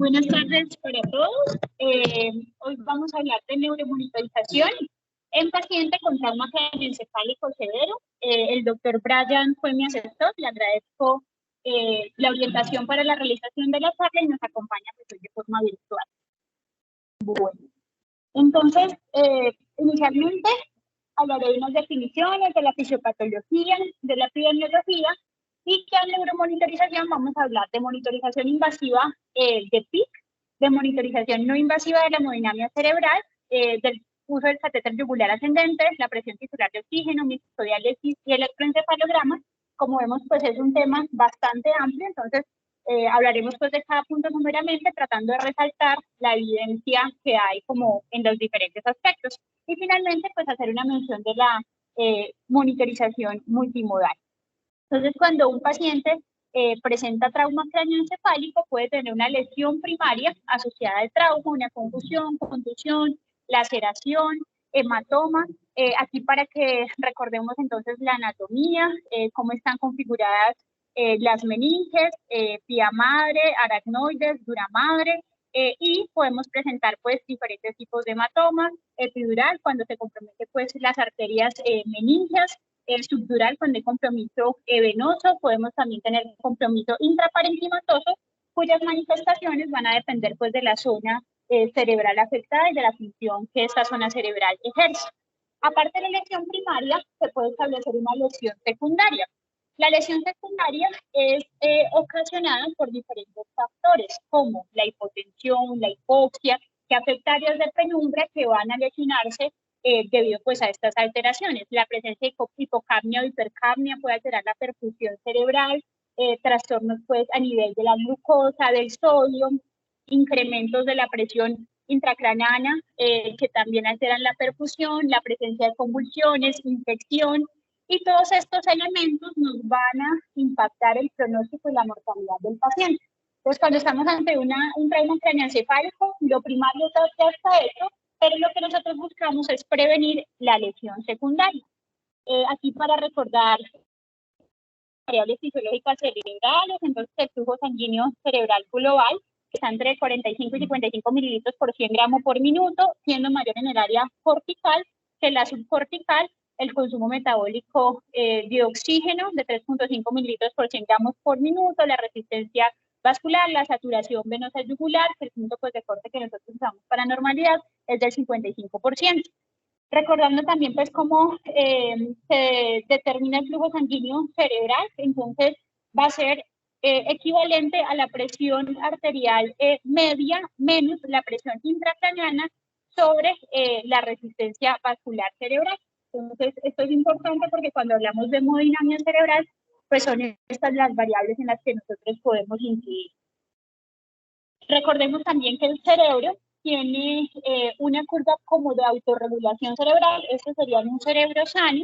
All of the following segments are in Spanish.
Buenas tardes para todos. Hoy vamos a hablar de neuromonitorización en paciente con trauma craneoencefálico severo. El doctor Brian fue mi asesor. Le agradezco la orientación para la realización de la charla y nos acompaña pues, de forma virtual. Bueno, entonces, inicialmente hablaré de unas definiciones de la fisiopatología, de la epidemiología, y que en neuromonitorización vamos a hablar de monitorización invasiva de PIC, de monitorización no invasiva de la hemodinamia cerebral, del uso del catéter yugular ascendente, la presión tisular de oxígeno, microdiálisis y electroencefalograma. Como vemos, pues es un tema bastante amplio, entonces hablaremos pues de cada punto numeramente, tratando de resaltar la evidencia que hay como en los diferentes aspectos. Y finalmente, pues hacer una mención de la monitorización multimodal. Entonces, cuando un paciente presenta trauma craneoencefálico, puede tener una lesión primaria asociada al trauma, una confusión, contusión, laceración, hematoma. Aquí para que recordemos entonces la anatomía, cómo están configuradas las meninges, pía madre, aracnoides, dura madre, y podemos presentar pues diferentes tipos de hematomas, epidural cuando se compromete pues las arterias meningias, subdural cuando hay compromiso venoso, podemos también tener compromiso intraparenquimatoso, cuyas manifestaciones van a depender pues de la zona cerebral afectada y de la función que esta zona cerebral ejerce. Aparte de la lesión primaria, se puede establecer una lesión secundaria. La lesión secundaria es ocasionada por diferentes factores, como la hipotensión, la hipoxia, que afecta áreas de penumbra que van a lesionarse debido pues, a estas alteraciones. La presencia de hipocapnia o hipercapnia puede alterar la perfusión cerebral, trastornos pues, a nivel de la glucosa, del sodio, incrementos de la presión intracraneana que también alteran la perfusión, la presencia de convulsiones, infección, y todos estos elementos nos van a impactar el pronóstico y la mortalidad del paciente. Entonces, cuando estamos ante un trauma craneoencefálico, lo primario es hasta esto, pero lo que nosotros buscamos es prevenir la lesión secundaria. Aquí para recordar variables fisiológicas cerebrales, entonces el flujo sanguíneo cerebral global está entre 45 y 55 mililitros por 100 gramos por minuto, siendo mayor en el área cortical que la subcortical. El consumo metabólico de oxígeno de 3.5 mililitros por 100 gramos por minuto, la resistencia vascular, la saturación venosa yugular, que el punto pues, de corte que nosotros usamos para normalidad es del 55%. Recordando también pues cómo se determina el flujo sanguíneo cerebral, entonces va a ser equivalente a la presión arterial media menos la presión intracraneana sobre la resistencia vascular cerebral. Entonces, esto es importante porque cuando hablamos de hemodinamia cerebral, pues son estas las variables en las que nosotros podemos incidir. Recordemos también que el cerebro tiene una curva como de autorregulación cerebral. Este sería en un cerebro sano.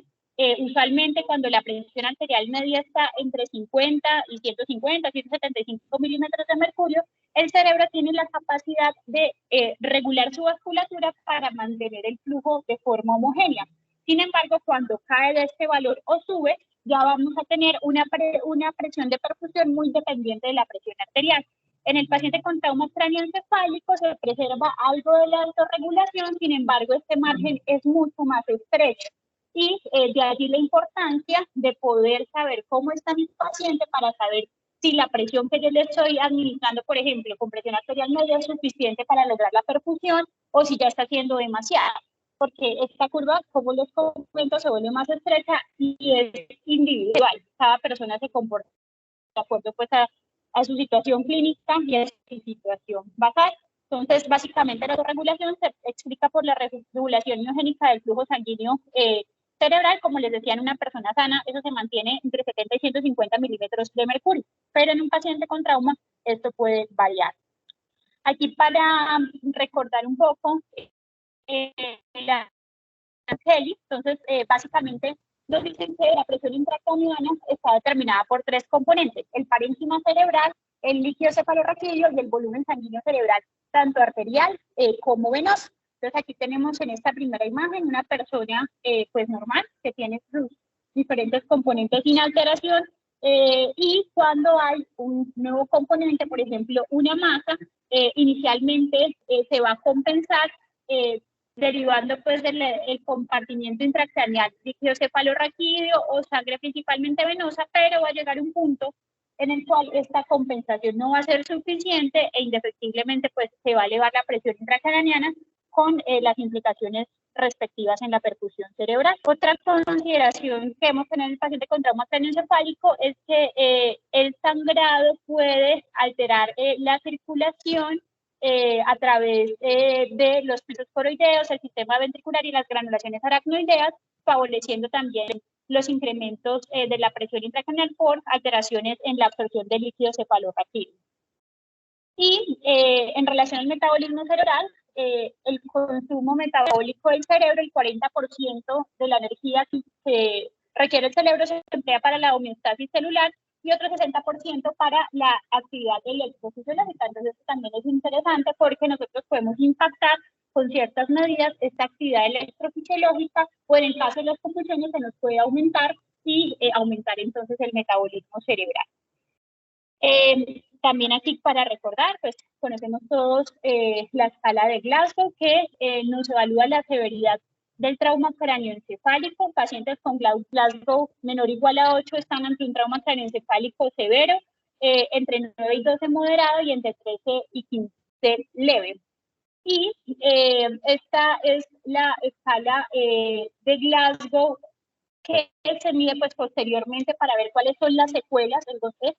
Usualmente cuando la presión arterial media está entre 50 y 150, 175 milímetros de mercurio, el cerebro tiene la capacidad de regular su vasculatura para mantener el flujo de forma homogénea. Sin embargo, cuando cae de este valor o sube, ya vamos a tener una presión de perfusión muy dependiente de la presión arterial. En el paciente con trauma craneoencefálico se preserva algo de la autorregulación, sin embargo, este margen es mucho más estrecho. Y de allí la importancia de poder saber cómo está mi paciente para saber si la presión que yo le estoy administrando, por ejemplo, con presión arterial media es suficiente para lograr la perfusión o si ya está haciendo demasiado. Porque esta curva, como les comento, se vuelve más estrecha y es individual. Cada persona se comporta de acuerdo pues, a su situación clínica y a su situación basal. Entonces, básicamente la autorregulación se explica por la regulación miogénica del flujo sanguíneo cerebral. Como les decía, en una persona sana, eso se mantiene entre 70 y 150 milímetros de mercurio, pero en un paciente con trauma, esto puede variar. Aquí para recordar un poco la Kelly, entonces básicamente nos dicen que la presión intracraneana está determinada por tres componentes: el parénquima cerebral, el líquido cefalorraquídeo y el volumen sanguíneo cerebral, tanto arterial como venoso. Entonces aquí tenemos en esta primera imagen una persona pues normal que tiene sus diferentes componentes sin alteración, y cuando hay un nuevo componente, por ejemplo, una masa, inicialmente se va a compensar derivando pues del el compartimiento intracraneal líquido cefalorraquídeo o sangre principalmente venosa, pero va a llegar un punto en el cual esta compensación no va a ser suficiente e indefectiblemente pues se va a elevar la presión intracraneana con las implicaciones respectivas en la percusión cerebral. Otra consideración que hemos tenido en el paciente con trauma craneoencefálico es que el sangrado puede alterar la circulación a través de los pisos coroideos, el sistema ventricular y las granulaciones aracnoideas, favoreciendo también los incrementos de la presión intracraneal por alteraciones en la absorción del líquido cefalorraquídeo. Y en relación al metabolismo cerebral, el consumo metabólico del cerebro, el 40% de la energía que requiere el cerebro se emplea para la homeostasis celular y otro 60% para la actividad electrofisiológica. Entonces, esto también es interesante porque nosotros podemos impactar con ciertas medidas esta actividad electrofisiológica o en el caso de las convulsiones se nos puede aumentar y aumentar entonces el metabolismo cerebral. También aquí para recordar, pues conocemos todos la escala de Glasgow que nos evalúa la severidad del trauma craneoencefálico. Pacientes con Glasgow menor o igual a 8 están ante un trauma craneoencefálico severo, entre 9 y 12 moderado y entre 13 y 15 leve. Y esta es la escala de Glasgow que se mide pues posteriormente para ver cuáles son las secuelas. Entonces,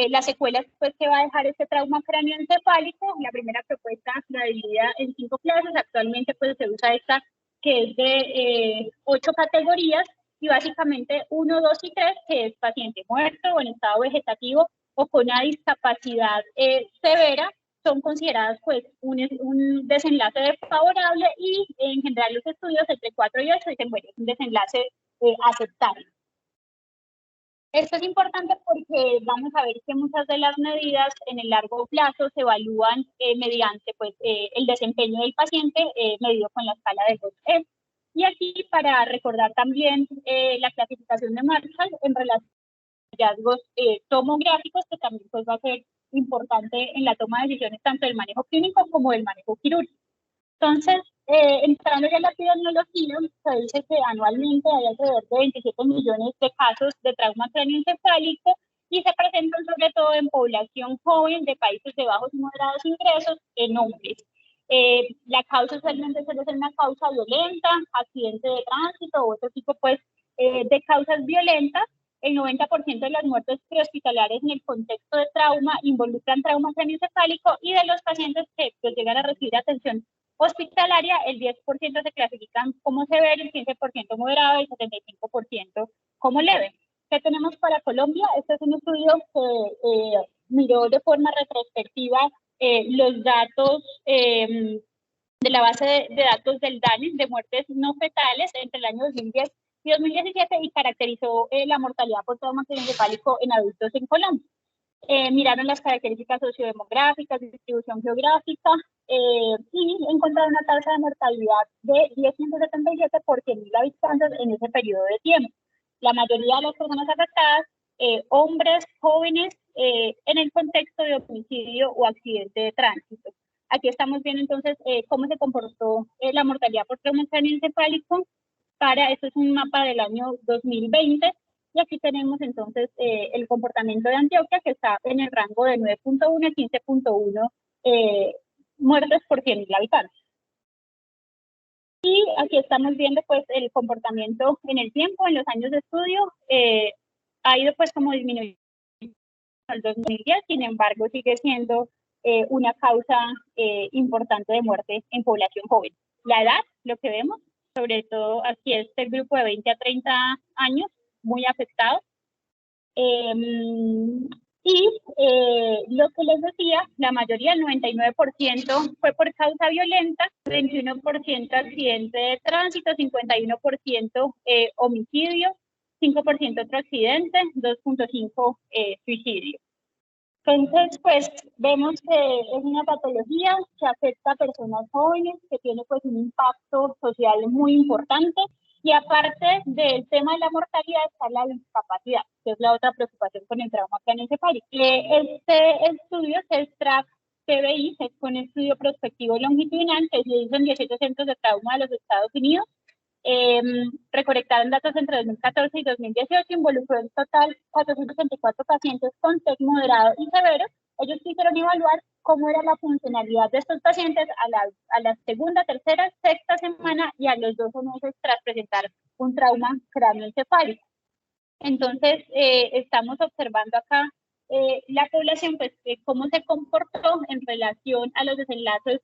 las secuelas pues que va a dejar este trauma craneoencefálico, la primera propuesta la dividida en 5 clases, actualmente pues se usa esta que es de 8 categorías y básicamente 1, 2 y 3, que es paciente muerto o en estado vegetativo o con una discapacidad severa, son consideradas pues un desenlace desfavorable y en general los estudios entre 4 y 8 dicen, bueno, es un desenlace aceptable. Esto es importante porque vamos a ver que muchas de las medidas en el largo plazo se evalúan mediante pues, el desempeño del paciente medido con la escala de Gauss. Y aquí para recordar también la clasificación de Marshall en relación a hallazgos tomográficos, que también pues, va a ser importante en la toma de decisiones tanto del manejo clínico como del manejo quirúrgico. Entonces, entrando ya en la epidemiología, se dice que anualmente hay alrededor de 27 millones de casos de trauma craneoencefálico y se presentan sobre todo en población joven de países de bajos y moderados ingresos en hombres. La causa usualmente suele ser una causa violenta, accidente de tránsito u otro tipo pues, de causas violentas. El 90% de las muertes prehospitalarias en el contexto de trauma involucran trauma craneoencefálico y de los pacientes que pues, llegan a recibir atención hospitalaria, el 10% se clasifican como severo, el 15% moderado y el 75% como leve. ¿Qué tenemos para Colombia? Este es un estudio que miró de forma retrospectiva los datos de la base de datos del DANIS de muertes no fetales entre el año 2010 y 2017 y caracterizó la mortalidad por trauma craneoencefálico en adultos en Colombia. Miraron las características sociodemográficas, distribución geográfica y encontraron una tasa de mortalidad de 10.177 por 100.000 habitantes en ese periodo de tiempo. La mayoría de las personas afectadas, hombres, jóvenes, en el contexto de homicidio o accidente de tránsito. Aquí estamos viendo entonces cómo se comportó la mortalidad por trauma craneoencefálico esto es un mapa del año 2020. Y aquí tenemos entonces el comportamiento de Antioquia, que está en el rango de 9.1 a 15.1 muertes por 100.000 habitantes. Y aquí estamos viendo pues el comportamiento en el tiempo, en los años de estudio, ha ido pues como disminuyendo en el 2010, sin embargo sigue siendo una causa importante de muerte en población joven. La edad, lo que vemos, sobre todo aquí este grupo de 20 a 30 años, muy afectado. Lo que les decía, la mayoría, el 99% fue por causa violenta, 21% accidente de tránsito, 51% homicidio, 5% otro accidente, 2.5% suicidio. Entonces, pues, vemos que es una patología que afecta a personas jóvenes, que tiene pues un impacto social muy importante Y aparte del tema de la mortalidad está la discapacidad, que es la otra preocupación con el trauma craneoencefálico. Este estudio, CESTRAC TBI, es un estudio prospectivo longitudinal que se hizo en 18 centros de trauma de los Estados Unidos. Recolectaron datos entre 2014 y 2018, involucró en total 464 pacientes con TEC moderado y severo. Ellos quisieron evaluar cómo era la funcionalidad de estos pacientes a la segunda, tercera, sexta semana y a los 12 meses tras presentar un trauma craneoencefálico. Entonces, estamos observando acá la población, pues, cómo se comportó en relación a los desenlaces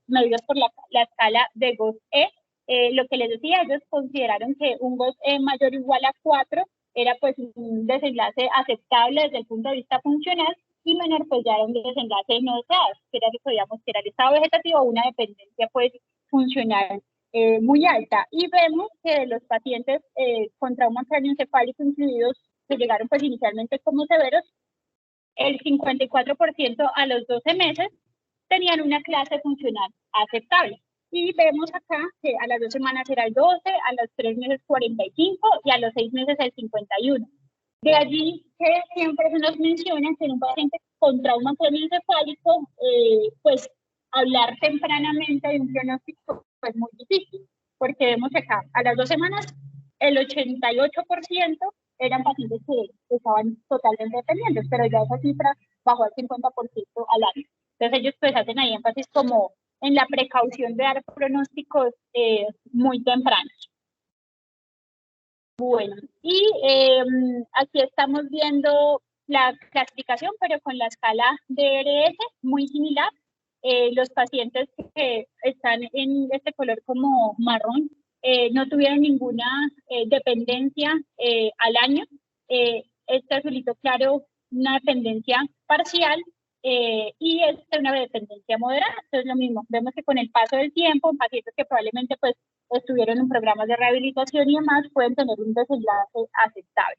medidos por la escala de GOS-E. Lo que les decía, ellos consideraron que un GOS-E mayor o igual a 4 era pues un desenlace aceptable desde el punto de vista funcional, y menor pues ya era un desenlace no deseado, que era, podíamos, que era el estado vegetativo o una dependencia pues funcional muy alta. Y vemos que los pacientes con trauma craneoencefálico incluidos, que llegaron pues inicialmente como severos, el 54% a los 12 meses tenían una clase funcional aceptable. Y vemos acá que a las 2 semanas era el 12, a los 3 meses 45 y a los 6 meses el 51. De allí que siempre se nos menciona que en un paciente con trauma craneoencefálico, pues hablar tempranamente de un pronóstico es muy difícil, porque vemos acá a las 2 semanas el 88% eran pacientes que estaban totalmente dependientes, pero ya esa cifra bajó al 50% al año. Entonces ellos pues hacen ahí énfasis como en la precaución de dar pronósticos muy tempranos. Bueno, y aquí estamos viendo la clasificación, pero con la escala DRS, muy similar. Los pacientes que están en este color como marrón no tuvieron ninguna dependencia al año. Este azulito claro, una dependencia parcial, y una dependencia moderada. Entonces lo mismo, vemos que con el paso del tiempo, en pacientes que probablemente pues estuvieron en programas de rehabilitación y demás, pueden tener un desenlace aceptable.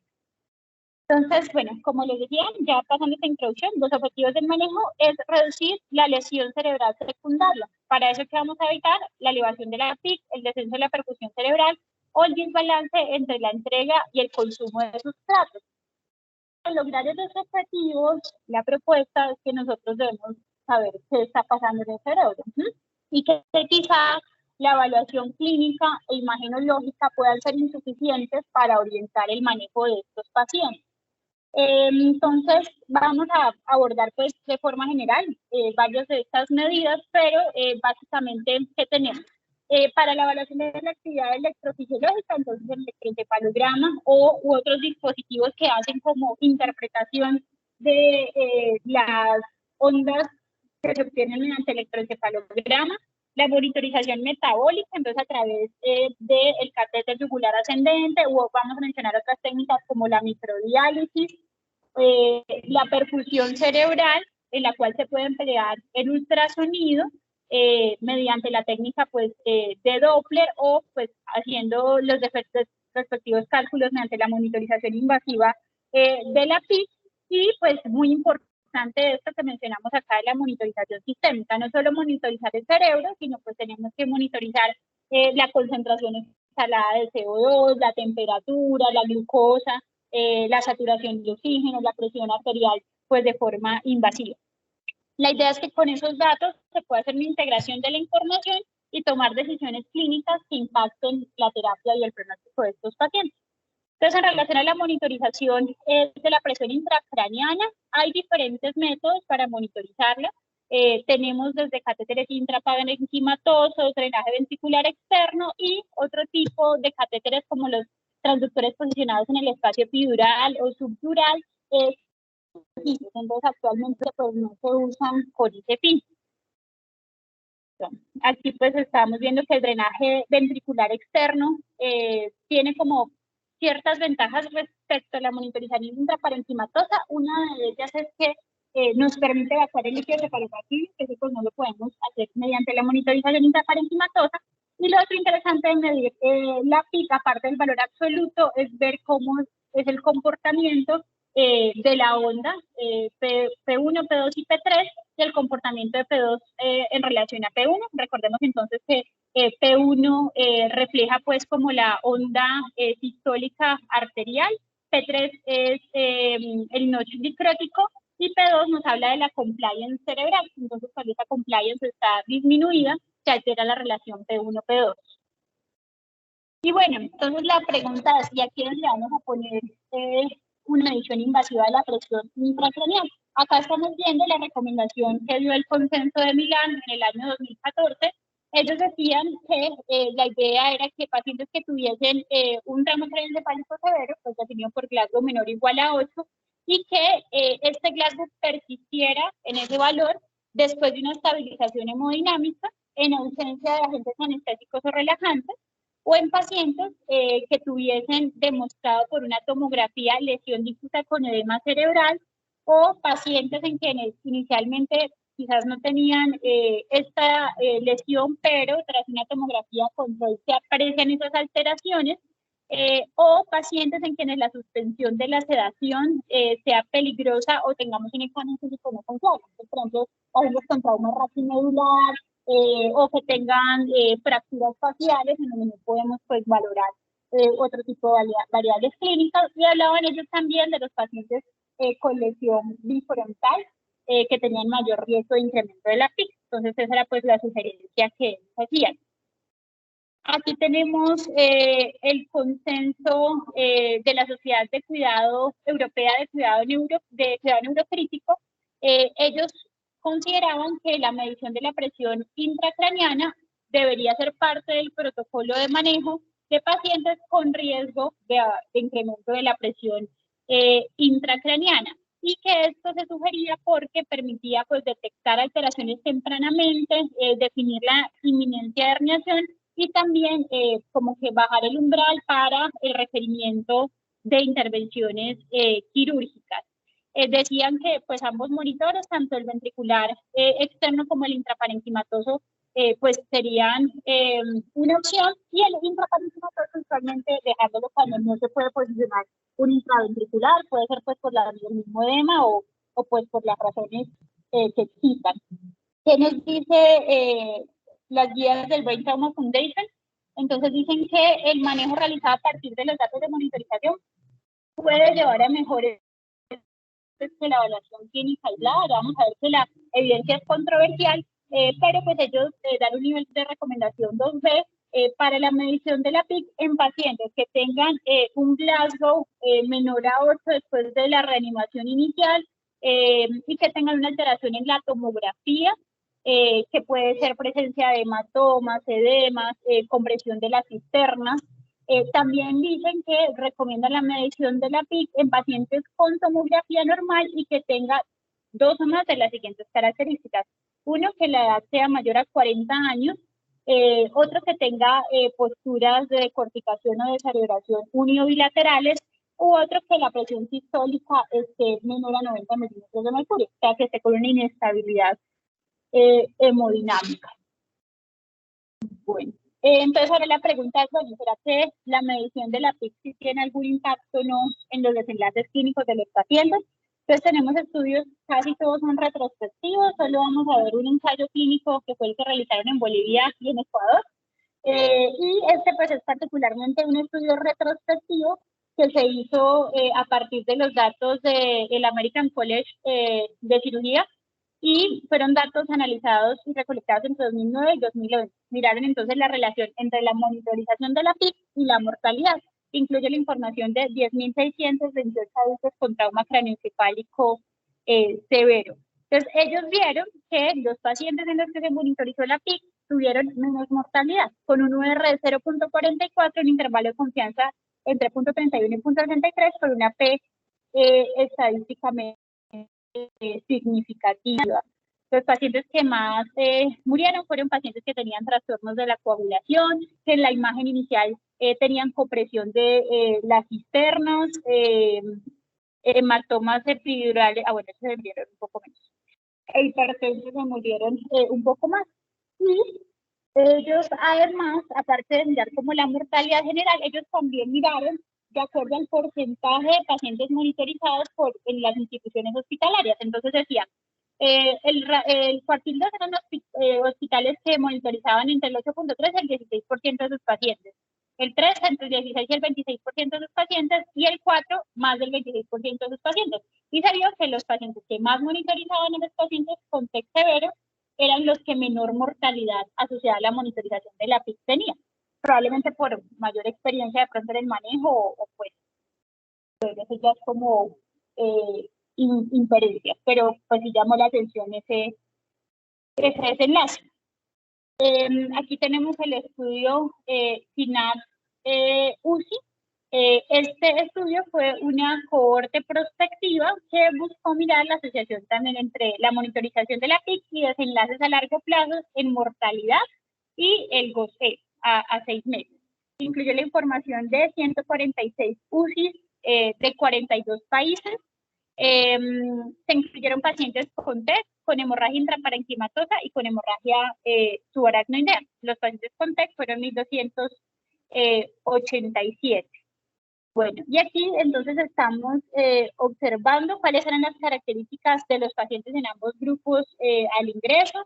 Entonces, bueno, como les decía, ya pasando esta introducción, los objetivos del manejo es reducir la lesión cerebral secundaria. Para eso que vamos a evitar la elevación de la PIC, el descenso de la percusión cerebral o el desbalance entre la entrega y el consumo de sustratos. Para lograr esos objetivos, la propuesta es que nosotros debemos saber qué está pasando en el cerebro, y que quizá la evaluación clínica e imagenológica puedan ser insuficientes para orientar el manejo de estos pacientes. Entonces, vamos a abordar pues de forma general varias de estas medidas, pero básicamente, ¿qué tenemos? Para la evaluación de la actividad electrofisiológica, entonces el electroencefalograma u otros dispositivos que hacen como interpretación de las ondas que se obtienen mediante electroencefalograma. La monitorización metabólica, entonces a través del catéter yugular ascendente, o vamos a mencionar otras técnicas como la microdiálisis, la perfusión cerebral, en la cual se puede emplear el ultrasonido mediante la técnica pues, de Doppler, o pues haciendo los respectivos cálculos mediante la monitorización invasiva de la PIC. Y pues muy importante esto que mencionamos acá de la monitorización sistémica, no solo monitorizar el cerebro, sino pues tenemos que monitorizar la concentración instalada de CO2, la temperatura, la glucosa, la saturación de oxígeno, la presión arterial, pues de forma invasiva. La idea es que con esos datos se pueda hacer una integración de la información y tomar decisiones clínicas que impacten la terapia y el pronóstico de estos pacientes. Entonces, en relación a la monitorización de la presión intracraneana, hay diferentes métodos para monitorizarla. Tenemos desde catéteres intraparenquimatosos, drenaje ventricular externo y otro tipo de catéteres como los transductores posicionados en el espacio epidural o subdural. Entonces, actualmente pues, no se usan con ese fin. Aquí pues estamos viendo que el drenaje ventricular externo tiene como ciertas ventajas respecto a la monitorización intraparenquimatosa. Una de ellas es que nos permite evacuar el líquido cefalorraquídeo, que eso pues no lo podemos hacer mediante la monitorización intraparenquimatosa. Y lo otro interesante de medir la PIC, aparte del valor absoluto, es ver cómo es el comportamiento de la onda P1, P2 y P3, y el comportamiento de P2 en relación a P1. Recordemos entonces que P1 refleja pues como la onda sistólica arterial, P3 es el notch dicrótico y P2 nos habla de la compliance cerebral. Entonces, cuando esa compliance está disminuida, se altera la relación P1-P2. Y bueno, entonces la pregunta es, ¿y a quiénes le vamos a poner una medición invasiva de la presión intracraneal? Acá estamos viendo la recomendación que dio el Consenso de Milán en el año 2014. Ellos decían que la idea era que pacientes que tuviesen un tramo craneoencefálico severo, pues definido por Glasgow menor o igual a 8, y que este Glasgow persistiera en ese valor después de una estabilización hemodinámica en ausencia de agentes anestésicos o relajantes, o en pacientes que tuviesen demostrado por una tomografía lesión difusa con edema cerebral, o pacientes en quienes inicialmente quizás no tenían esta lesión, pero tras una tomografía control se aprecian esas alteraciones, o pacientes en quienes la suspensión de la sedación sea peligrosa o tengamos un examen físico no confiable. Por ejemplo, pacientes con trauma raquimedular, o que tengan fracturas faciales, en donde no podemos pues valorar otro tipo de variables clínicas. Y hablaban ellos también de los pacientes con lesión bifrontal que tenían mayor riesgo de incremento de la PIC. Entonces esa era pues la sugerencia que ellos hacían. Aquí tenemos el consenso de la Sociedad de Cuidado Europea de Cuidado Neurocrítico. Ellos consideraban que la medición de la presión intracraneana debería ser parte del protocolo de manejo de pacientes con riesgo de incremento de la presión intracraneana, y que esto se sugería porque permitía pues detectar alteraciones tempranamente, definir la inminencia de herniación y también como que bajar el umbral para el requerimiento de intervenciones quirúrgicas. Decían que pues ambos monitores, tanto el ventricular externo como el intraparenquimatoso, pues serían una opción, y el intraparenquimatoso usualmente dejándolo cuando no se puede posicionar un intraventricular, puede ser pues por el mismo edema o pues por las razones que existan. ¿Qué nos dice las guías del Brain Trauma Foundation? Entonces dicen que el manejo realizado a partir de los datos de monitorización puede llevar a mejores que la evaluación clínica aislada. Vamos a ver que la evidencia es controversial, pero pues ellos dan un nivel de recomendación 2B para la medición de la PIC en pacientes que tengan un Glasgow menor a 8 después de la reanimación inicial y que tengan una alteración en la tomografía, que puede ser presencia de hematomas, edemas, compresión de las cisternas. También dicen que recomiendan la medición de la PIC en pacientes con tomografía normal y que tenga dos o más de las siguientes características. Uno, que la edad sea mayor a 40 años. Otro, que tenga posturas de corticación o descerebración uniobilaterales. U otro, que la presión sistólica esté menor a 90 milímetros de mercurio, o sea, que esté con una inestabilidad hemodinámica. Bueno. Entonces ahora la pregunta es, bueno, ¿será que la medición de la PIC sí tiene algún impacto o no en los desenlaces clínicos de los pacientes? Entonces tenemos estudios, casi todos son retrospectivos, solo vamos a ver un ensayo clínico que fue el que realizaron en Bolivia y en Ecuador. Y este pues es particularmente un estudio retrospectivo que se hizo a partir de los datos del American College de Cirugía, y fueron datos analizados y recolectados entre 2009 y 2011. Miraron entonces la relación entre la monitorización de la PIC y la mortalidad. Incluye la información de 10.628 adultos con trauma craneoencefálico severo. Entonces, ellos vieron que los pacientes en los que se monitorizó la PIC tuvieron menos mortalidad, con un UR de 0.44, un intervalo de confianza entre 0.31 y 0.63, con una P estadísticamente significativa. Los pacientes que más murieron fueron pacientes que tenían trastornos de la coagulación, que en la imagen inicial tenían compresión de las cisternas, hematomas epidurales, bueno, se murieron un poco menos. E hipertensos se murieron un poco más. Y ellos, además, aparte de mirar como la mortalidad general, ellos también miraron de acuerdo al porcentaje de pacientes monitorizados en las instituciones hospitalarias. Entonces decían, El cuartil 2 eran hospitales que monitorizaban entre el 8.3 y el 16% de sus pacientes. El 3 entre el 16 y el 26% de sus pacientes, y el 4 más del 26% de sus pacientes. Y se vio que los pacientes que más monitorizaban a los pacientes con TEC severo eran los que menor mortalidad asociada a la monitorización de la PIC tenían. Probablemente por mayor experiencia de pronto en el manejo o pues eso ya es como inferencia, pero pues sí llamó la atención ese desenlace. Aquí tenemos el estudio SINAP UCI. Este estudio fue una cohorte prospectiva que buscó mirar la asociación también entre la monitorización de la PIC y desenlaces a largo plazo en mortalidad y el GOSE a 6 meses. Incluyó la información de 146 UCIs de 42 países. Se incluyeron pacientes con TEC, con hemorragia intraparenquimatosa y con hemorragia subaracnoidea. Los pacientes con TEC fueron 1.287. Bueno, y aquí entonces estamos observando cuáles eran las características de los pacientes en ambos grupos al ingreso.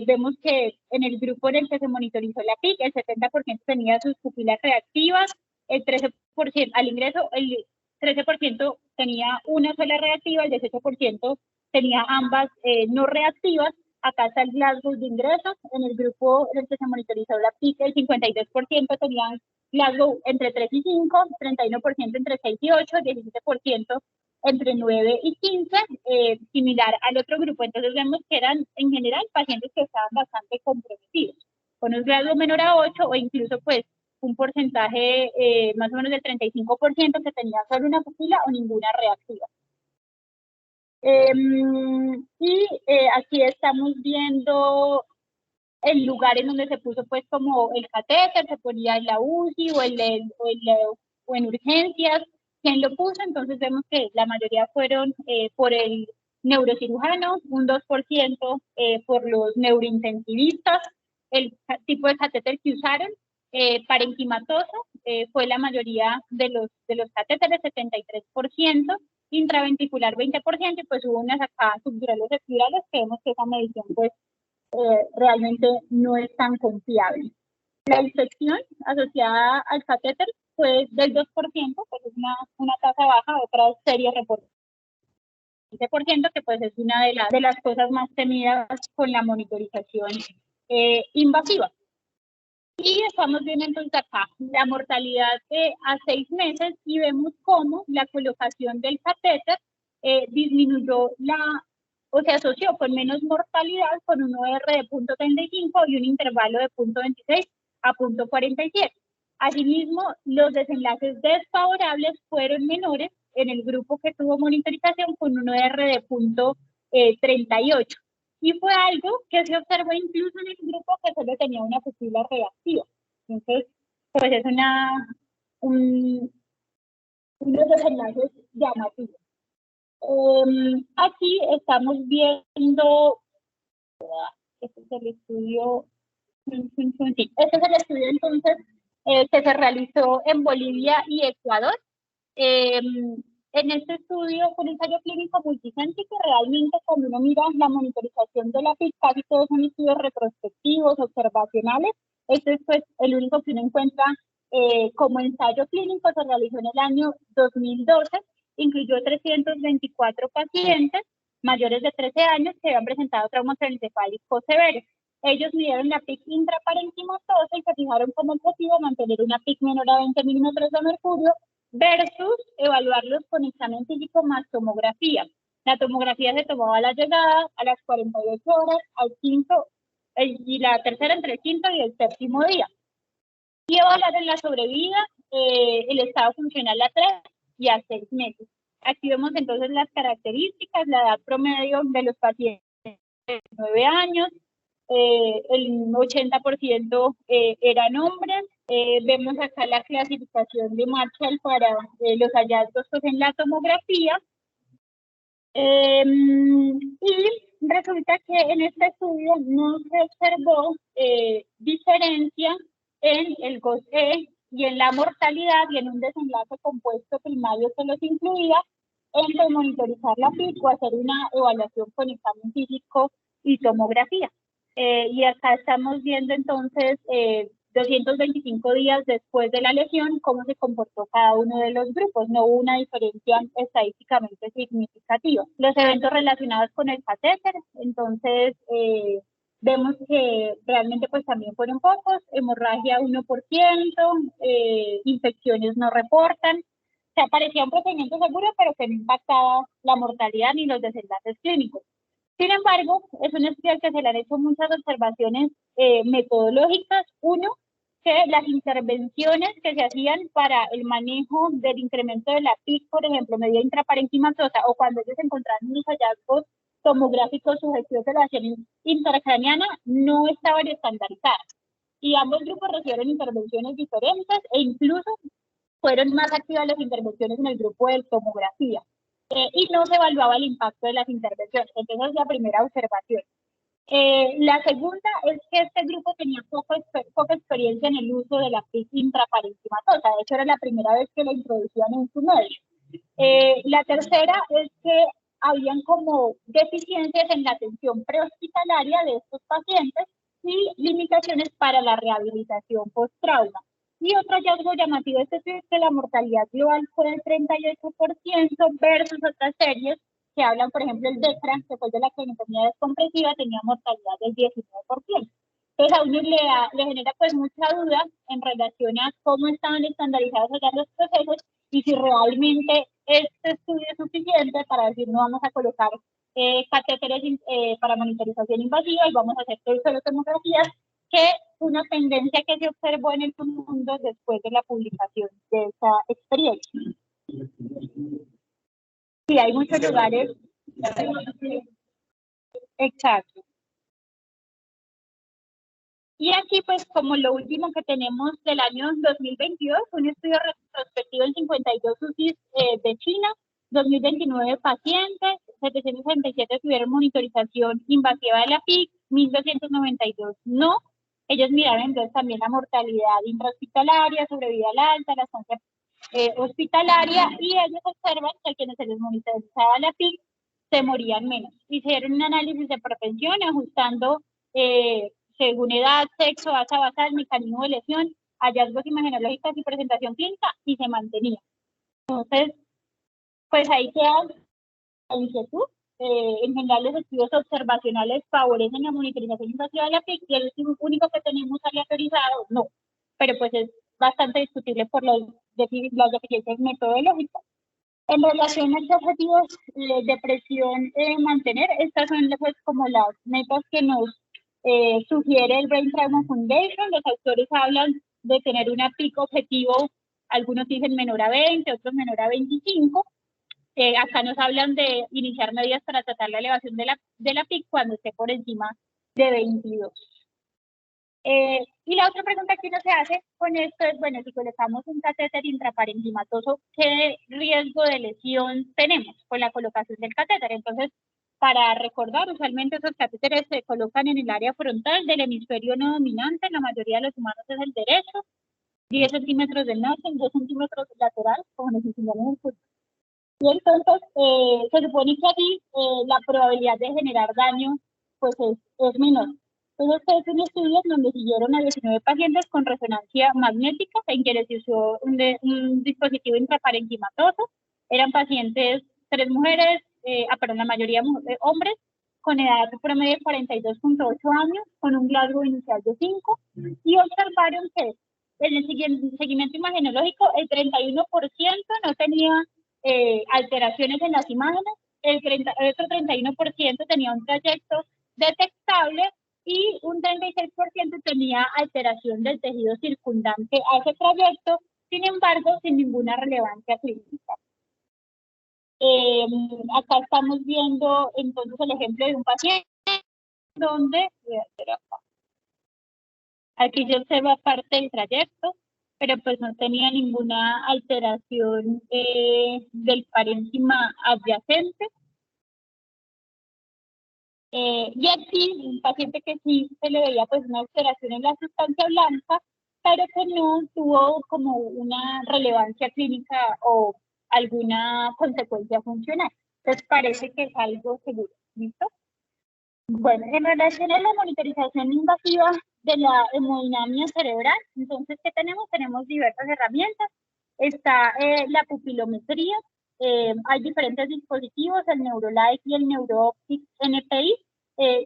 Vemos que en el grupo en el que se monitorizó la PIC, el 70% tenía sus pupilas reactivas, el 13% al ingreso, el 13% tenía una sola reactiva, el 18% tenía ambas no reactivas. Acá está el Glasgow de ingresos. En el grupo en el que se monitorizó la PIC, el 52% tenían Glasgow entre 3 y 5, 31% entre 6 y 8, 17% entre 9 y 15, similar al otro grupo. Entonces vemos que eran en general pacientes que estaban bastante comprometidos, con un Glasgow menor a 8 o incluso pues un porcentaje más o menos del 35% que tenía solo una pupila o ninguna reactiva. Aquí estamos viendo el lugar en donde se puso pues como el catéter, se ponía en la UCI o en urgencias, quién lo puso. Entonces vemos que la mayoría fueron por el neurocirujano, un 2% por los neurointensivistas. El tipo de catéter que usaron, parenquimatoso, fue la mayoría de los catéteres, 73%, intraventricular 20%, y pues hubo unas acá subdurales espirales que vemos que esa medición pues realmente no es tan confiable. La infección asociada al catéter fue del 2%, pues es una tasa baja. Otras series reportan 15%, que pues es una de las cosas más temidas con la monitorización invasiva. Y estamos viendo entonces acá la mortalidad a 6 meses y vemos cómo la colocación del catéter disminuyó o se asoció con menos mortalidad, con un OR de 0.35 y un intervalo de 0.26 a 0.47. Asimismo, los desenlaces desfavorables fueron menores en el grupo que tuvo monitorización, con un OR de 0.38. Y fue algo que se observó incluso en el grupo que solo tenía una pupila reactiva. Entonces, pues es unos desenlaces llamativos. Aquí estamos viendo, este es el estudio, sí, este es el estudio entonces que se realizó en Bolivia y Ecuador. En este estudio fue un ensayo clínico multicéntrico. Realmente cuando uno mira la monitorización de la PIC, casi todos son estudios retrospectivos, observacionales. Este es pues el único que uno encuentra como ensayo clínico. Se realizó en el año 2012. Incluyó 324 pacientes mayores de 13 años que habían presentado trauma craneoencefálico severo. Ellos midieron la PIC intraparenquimatosa y se fijaron como objetivo mantener una PIC menor a 20 milímetros de mercurio versus evaluarlos con examen físico más tomografía. La tomografía se tomaba a la llegada, a las 48 horas, al quinto, y la tercera entre el quinto y el séptimo día. Y evaluaron la sobrevida, el estado funcional a 3 y a 6 meses. Aquí vemos entonces las características, la edad promedio de los pacientes de 9 años, el 80% eran hombres. Vemos acá la clasificación de Marshall para los hallazgos pues, en la tomografía. Y resulta que en este estudio no se observó diferencia en el GOSE y en la mortalidad y en un desenlace compuesto primario que los incluía entre monitorizar la PIC o hacer una evaluación con examen físico y tomografía. Y acá estamos viendo entonces 225 días después de la lesión, cómo se comportó cada uno de los grupos. No hubo una diferencia estadísticamente significativa. Los eventos relacionados con el catéter, entonces vemos que realmente pues también fueron pocos, hemorragia 1%, infecciones no reportan. O sea, parecía un procedimiento seguro, pero que no impactaba la mortalidad ni los desenlaces clínicos. Sin embargo, es un estudio que se le han hecho muchas observaciones metodológicas. Uno, que las intervenciones que se hacían para el manejo del incremento de la PIC, por ejemplo, medida intraparenquimatosa, o cuando ellos encontraron unos hallazgos tomográficos sugestivos de la lesión intracraneana, no estaban estandarizadas. Y ambos grupos recibieron intervenciones diferentes e incluso fueron más activas las intervenciones en el grupo de tomografía. Y no se evaluaba el impacto de las intervenciones. Entonces, es la primera observación. La segunda es que este grupo tenía poca experiencia en el uso de la PIC intraparenquimatosa. De hecho, era la primera vez que la introducían en su medio. La tercera es que habían como deficiencias en la atención prehospitalaria de estos pacientes y limitaciones para la rehabilitación post-trauma. Y otro hallazgo llamativo es que la mortalidad global fue del 38% versus otras series que hablan, por ejemplo, el DECRA, que fue de la cloniotomía descompresiva, tenía mortalidad del 19%. Entonces a uno le genera pues mucha duda en relación a cómo estaban estandarizados allá los procesos y si realmente este estudio es suficiente para decir no vamos a colocar catéteres para monitorización invasiva y vamos a hacer solo tomografías, que una tendencia que se observó en el mundo después de la publicación de esa experiencia. Sí, hay muchos lugares. Exacto. Y aquí, pues, como lo último que tenemos del año 2022, un estudio retrospectivo en 52 UCIs de China, 2029 pacientes, 767 tuvieron monitorización invasiva de la PIC, 1.292 no. Ellos miraron entonces también la mortalidad intrahospitalaria, sobrevida al alta, la estancia hospitalaria, y ellos observan que a quienes se les monitorizaba la PIC se morían menos. Hicieron un análisis de propensión ajustando según edad, sexo, asa basal, mecanismo de lesión, hallazgos imagenológicos y presentación clínica, y se mantenía. Entonces, pues ahí queda la inquietud. En general, los estudios observacionales favorecen la monitorización invasiva de la PIC y el único que tenemos aleatorizado, no. Pero pues es bastante discutible por las deficiencias metodológicas. En relación a los objetivos de presión mantener, estas son pues como las metas que nos sugiere el Brain Trauma Foundation. Los autores hablan de tener una PIC objetivo, algunos dicen menor a 20, otros menor a 25. Acá nos hablan de iniciar medidas para tratar la elevación de la PIC cuando esté por encima de 22. Y la otra pregunta que uno se hace con esto es, bueno, si colocamos un catéter intraparenquimatoso, ¿qué riesgo de lesión tenemos con la colocación del catéter? Entonces, para recordar, usualmente esos catéteres se colocan en el área frontal del hemisferio no dominante, en la mayoría de los humanos es el derecho, 10 centímetros del norte, 2 centímetros lateral, como nos enseñaron en el curso. Y entonces, se supone que aquí la probabilidad de generar daño pues es menor. Entonces, este es un estudio donde siguieron a 19 pacientes con resonancia magnética en que les usó un dispositivo intraparenquimatoso. Eran pacientes, 3 mujeres, perdón, la mayoría hombres, con edad promedio de 42.8 años, con un Glasgow inicial de 5, y observaron que en el seguimiento imagenológico el 31% no tenía alteraciones en las imágenes, el otro 31% tenía un trayecto detectable y un 36% tenía alteración del tejido circundante a ese trayecto, sin embargo, sin ninguna relevancia clínica. Acá estamos viendo entonces el ejemplo de un paciente donde, aquí se observa parte del trayecto, pero pues no tenía ninguna alteración del parénquima adyacente. Y aquí un paciente que sí se le veía pues una alteración en la sustancia blanca, pero que no tuvo como una relevancia clínica o alguna consecuencia funcional. Entonces parece que es algo seguro. ¿Listo? Bueno, en relación a la monitorización invasiva de la hemodinamia cerebral, entonces, ¿qué tenemos? Tenemos diversas herramientas. Está la pupilometría, hay diferentes dispositivos, el Neurolight y el NeuroOptics NPI,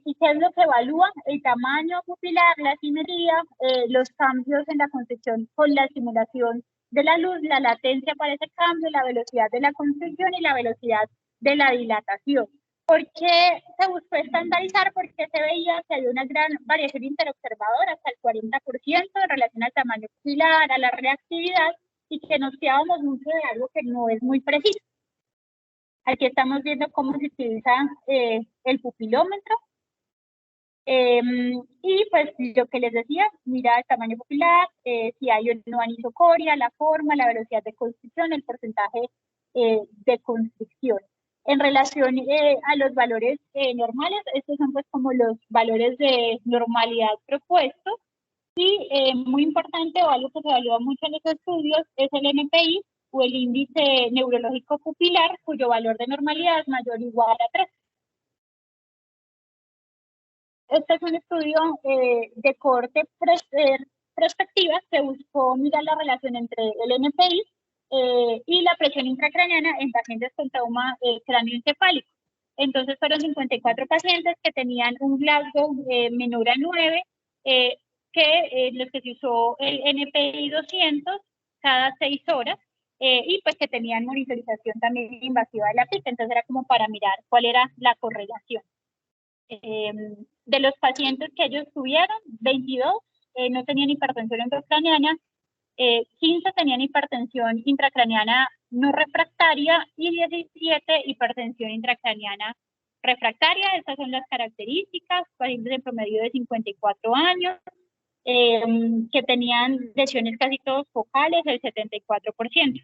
y qué es lo que evalúa el tamaño pupilar, la simetría, los cambios en la concepción con la estimulación de la luz, la latencia para ese cambio, la velocidad de la constricción y la velocidad de la dilatación. ¿Por qué se buscó estandarizar? Porque se veía que había una gran variación interobservadora, hasta el 40% en relación al tamaño pupilar, a la reactividad, y que nos fiábamos mucho de algo que no es muy preciso. Aquí estamos viendo cómo se utiliza el pupilómetro. Y pues lo que les decía, mira el tamaño pupilar, si hay o no anisocoria, la forma, la velocidad de constricción, el porcentaje de constricción. En relación a los valores normales, estos son pues como los valores de normalidad propuestos. Y muy importante, o algo que se evalúa mucho en los estudios, es el NPI, o el índice neurológico pupilar, cuyo valor de normalidad es mayor o igual a 3. Este es un estudio de cohorte prospectiva que buscó mirar la relación entre el NPI y la presión intracraneana en pacientes con trauma cráneoencefálico. Entonces fueron 54 pacientes que tenían un Glasgow menor a 9, los que se usó el NPI 200 cada 6 horas, y pues que tenían monitorización también invasiva de la PIC. Entonces era como para mirar cuál era la correlación. De los pacientes que ellos tuvieron, 22 no tenían hipertensión intracraneana, 15 tenían hipertensión intracraneana no refractaria y 17 hipertensión intracraneana refractaria. Estas son las características, pacientes en promedio de 54 años, que tenían lesiones casi todos focales, el 74%.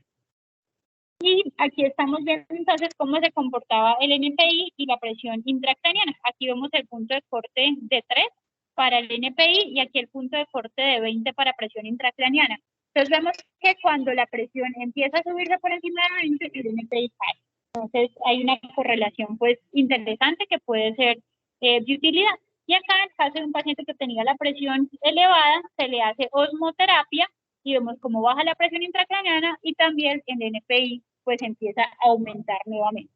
Y aquí estamos viendo entonces cómo se comportaba el NPI y la presión intracraneana. Aquí vemos el punto de corte de 3 para el NPI y aquí el punto de corte de 20 para presión intracraneana. Entonces vemos que cuando la presión empieza a subirse por encima de 20, el NPI cae. Entonces hay una correlación pues interesante que puede ser de utilidad. Y acá en el caso de un paciente que tenía la presión elevada, se le hace osmoterapia y vemos cómo baja la presión intracraneana y también el NPI pues empieza a aumentar nuevamente.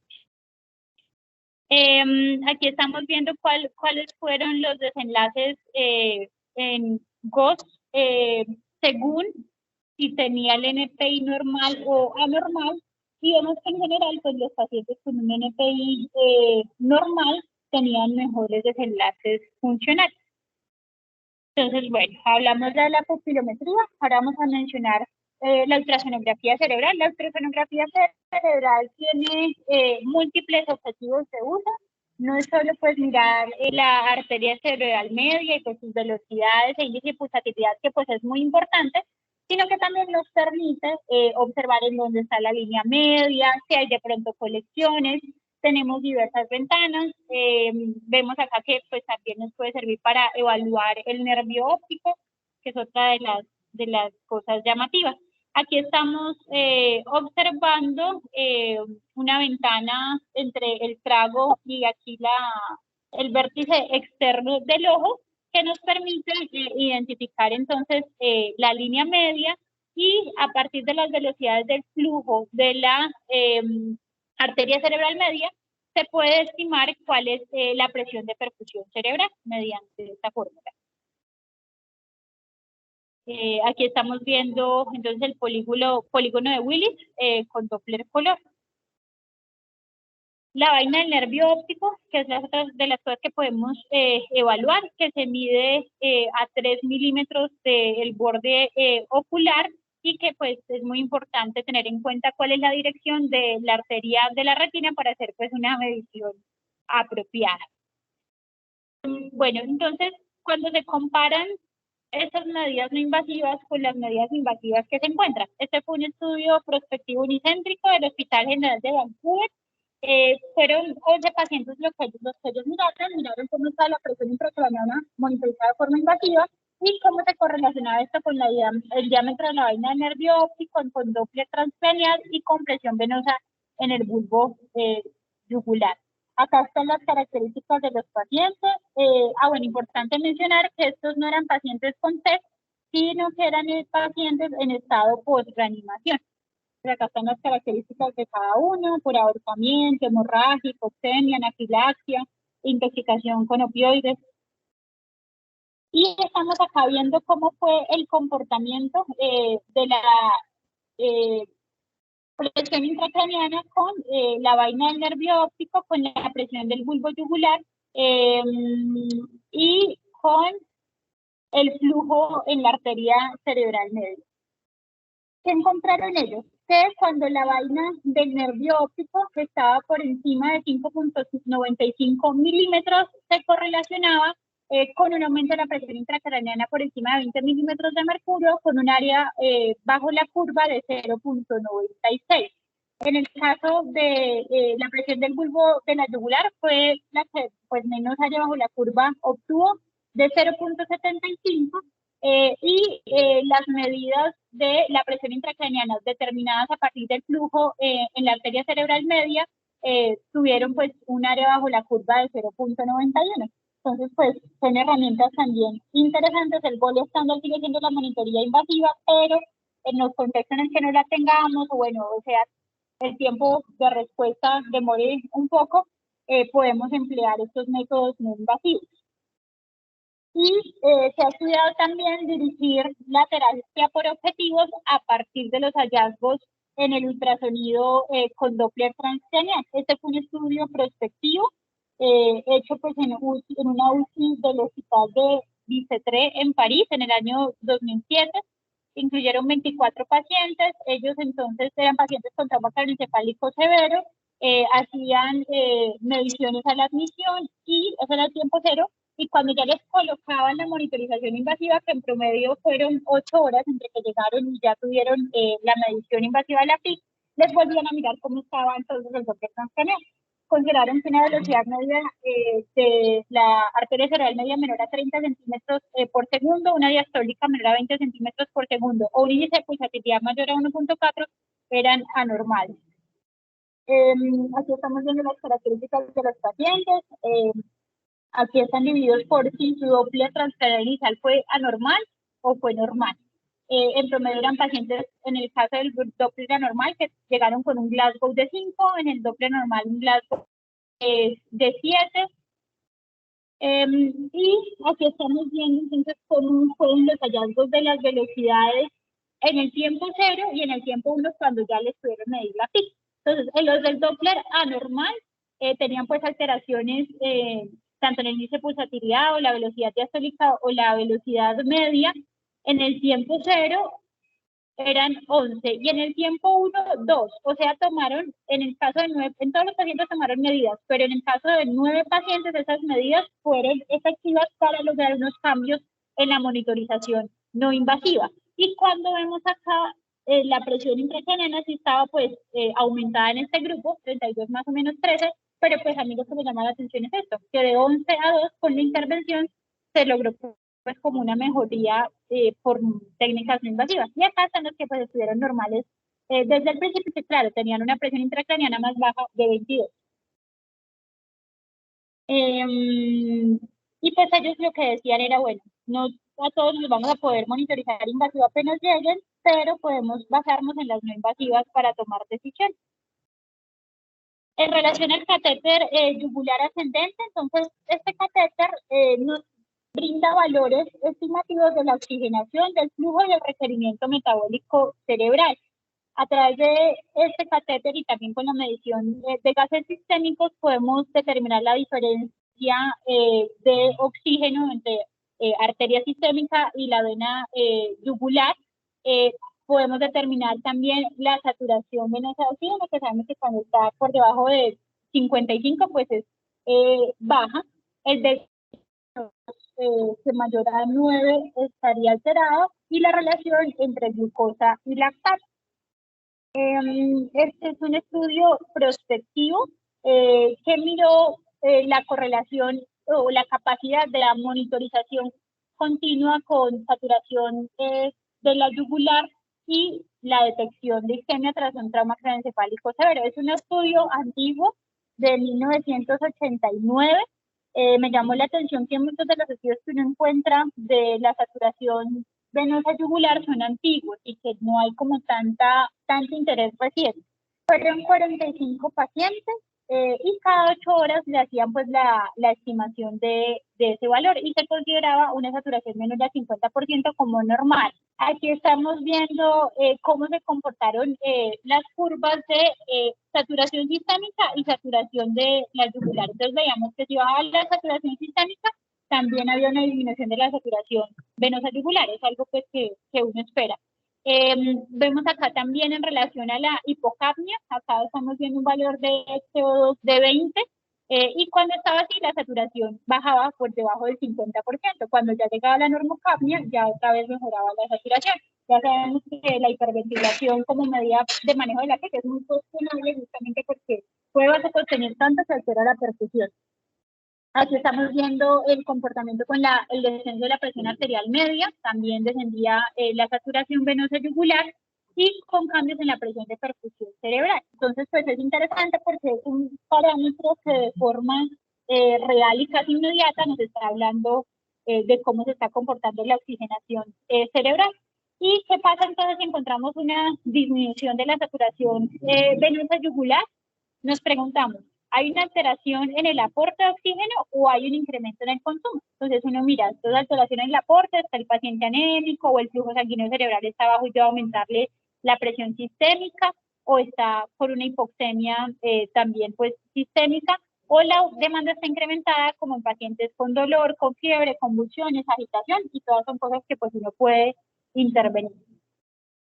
Aquí estamos viendo cuáles fueron los desenlaces en GOS según si tenía el NPI normal o anormal, y vemos que en general pues los pacientes con un NPI normal tenían mejores desenlaces funcionales. Entonces, bueno, hablamos de la pupilometría, ahora vamos a mencionar la ultrasonografía cerebral. La ultrasonografía cerebral tiene múltiples objetivos de uso. No es solo pues mirar la arteria cerebral media y pues sus velocidades e índice de pulsatividad, que pues es muy importante, sino que también nos permite observar en dónde está la línea media, si hay de pronto colecciones. Tenemos diversas ventanas, vemos acá que pues también nos puede servir para evaluar el nervio óptico, que es otra de las cosas llamativas. Aquí estamos observando una ventana entre el trago y aquí el vértice externo del ojo, que nos permite identificar entonces la línea media, y a partir de las velocidades del flujo de la arteria cerebral media, se puede estimar cuál es la presión de perfusión cerebral mediante esta fórmula. Aquí estamos viendo entonces el polígono de Willis con Doppler color. La vaina del nervio óptico, que es otra de las cosas que podemos evaluar, que se mide a 3 milímetros del borde ocular, y que pues es muy importante tener en cuenta cuál es la dirección de la arteria de la retina para hacer pues una medición apropiada. Bueno, entonces cuando se comparan estas medidas no invasivas con las medidas invasivas que se encuentran. Este fue un estudio prospectivo unicéntrico del Hospital General de Vancouver. Fueron 11 pacientes los que ellos miraron cómo está la presión intracraneana monitorizada de forma invasiva, ¿Y cómo se correlacionaba esto con el diámetro de la vaina del nervio óptico, con Doppler transcranial y con presión venosa en el bulbo yugular? Acá están las características de los pacientes. Bueno, importante mencionar que estos no eran pacientes con TEC, sino que eran pacientes en estado post-reanimación. Acá están las características de cada uno, por ahorcamiento, hemorragia, hipoxemia, anafilaxia, intoxicación con opioides. Y estamos acá viendo cómo fue el comportamiento de la presión intracraniana con la vaina del nervio óptico, con la presión del bulbo yugular y con el flujo en la arteria cerebral media. ¿Qué encontraron ellos? Que cuando la vaina del nervio óptico estaba por encima de 5.95 milímetros, se correlacionaba con un aumento de la presión intracraniana por encima de 20 milímetros de mercurio, con un área bajo la curva de 0.96. En el caso de la presión del bulbo de la yugular, fue la que pues, menos área bajo la curva obtuvo, de 0.75. Las medidas de la presión intracraniana determinadas a partir del flujo en la arteria cerebral media tuvieron pues un área bajo la curva de 0.91. Entonces, pues son herramientas también interesantes. El gold estándar sigue siendo la monitoría invasiva, pero en los contextos en el que no la tengamos, bueno, o sea, el tiempo de respuesta demore un poco, podemos emplear estos métodos no invasivos. Y se ha estudiado también dirigir la terapia por objetivos a partir de los hallazgos en el ultrasonido con Doppler transcranial. Este fue un estudio prospectivo hecho pues en una UCI del Hospital de Bicêtre en París en el año 2007. Incluyeron 24 pacientes. Ellos entonces eran pacientes con trauma craneoencefálico severo, hacían mediciones a la admisión y eso era el tiempo cero. Y cuando ya les colocaban la monitorización invasiva, que en promedio fueron 8 horas entre que llegaron y ya tuvieron la medición invasiva de la PIC, les volvían a mirar cómo estaba entonces el Doppler transcranial. Consideraron que una velocidad media de la arteria cerebral media menor a 30 centímetros por segundo, una diastólica menor a 20 centímetros por segundo o un índice de pulsatividad mayor a 1.4 eran anormales. Aquí estamos viendo las características de los pacientes. Aquí están divididos por si su Doppler transcranial inicial fue anormal o fue normal. En promedio eran pacientes, en el caso del Doppler anormal, que llegaron con un Glasgow de 5, en el Doppler normal un Glasgow de 7. Y aquí estamos viendo entonces cómo fueron los hallazgos de las velocidades en el tiempo 0 y en el tiempo 1 cuando ya les pudieron medir la PIC. Entonces, en los del Doppler anormal tenían pues alteraciones tanto en el índice de pulsatividad o la velocidad diastólica o la velocidad media. En el tiempo 0 eran 11 y en el tiempo 1, 2. O sea, tomaron, en el caso de 9, en todos los pacientes tomaron medidas, pero en el caso de 9 pacientes esas medidas fueron efectivas para lograr unos cambios en la monitorización no invasiva. Y cuando vemos acá la presión intracraniana sí estaba pues aumentada en este grupo, 32 más o menos 13, pero pues a mí lo que me llama la atención es esto, que de 11 a 2 con la intervención se logró pues como una mejoría por técnicas no invasivas. Y acá están los que pues estuvieron normales desde el principio, que claro, tenían una presión intracraniana más baja de 22. Y pues ellos lo que decían era, bueno, no a todos nos vamos a poder monitorizar invasiva apenas lleguen, pero podemos basarnos en las no invasivas para tomar decisiones. En relación al catéter yugular ascendente, entonces este catéter nos brinda valores estimativos de la oxigenación, del flujo y del requerimiento metabólico cerebral. A través de este catéter y también con la medición de gases sistémicos podemos determinar la diferencia de oxígeno entre arteria sistémica y la vena yugular. Podemos determinar también la saturación venosa de oxígeno, que sabemos que cuando está por debajo de 55, pues es baja. El de que mayor a 9 estaría alterado y la relación entre glucosa y lactato. Este es un estudio prospectivo que miró la correlación o la capacidad de la monitorización continua con saturación de la yugular y la detección de isquemia tras un trauma craneoencefálico severo. Es un estudio antiguo de 1989. Me llamó la atención que muchos de los estudios que uno encuentra de la saturación venosa yugular son antiguos y que no hay como tanto interés reciente. Fueron 45 pacientes y cada 8 horas le hacían pues la estimación de ese valor y se consideraba una saturación menor del 50% como normal. Aquí estamos viendo cómo se comportaron las curvas de saturación sistémica y saturación de la yugular. Entonces veíamos que si bajaba la saturación sistémica, también había una disminución de la saturación venosa yugular, es algo pues que uno espera. Vemos acá también en relación a la hipocapnia, acá estamos viendo un valor de CO2 de 20, y cuando estaba así la saturación bajaba por debajo del 50%, cuando ya llegaba la normocapnia ya otra vez mejoraba la saturación. Ya sabemos que la hiperventilación como medida de manejo de la que es muy cuestionable justamente porque puede vasocontener tanto que altera la perfusión. Aquí estamos viendo el comportamiento con el descenso de la presión arterial media, también descendía la saturación venosa yugular y con cambios en la presión de perfusión cerebral. Entonces, pues es interesante porque es un parámetro que de forma real y casi inmediata nos está hablando de cómo se está comportando la oxigenación cerebral. ¿Y qué pasa entonces si encontramos una disminución de la saturación venosa yugular? Nos preguntamos, ¿hay una alteración en el aporte de oxígeno o hay un incremento en el consumo? Entonces uno mira, ¿esto es alteración en el aporte? ¿Está el paciente anémico o el flujo sanguíneo cerebral está bajo y debe aumentarle la presión sistémica? ¿O está por una hipoxemia también pues sistémica? ¿O la demanda está incrementada como en pacientes con dolor, con fiebre, convulsiones, agitación? Y todas son cosas que pues uno puede intervenir.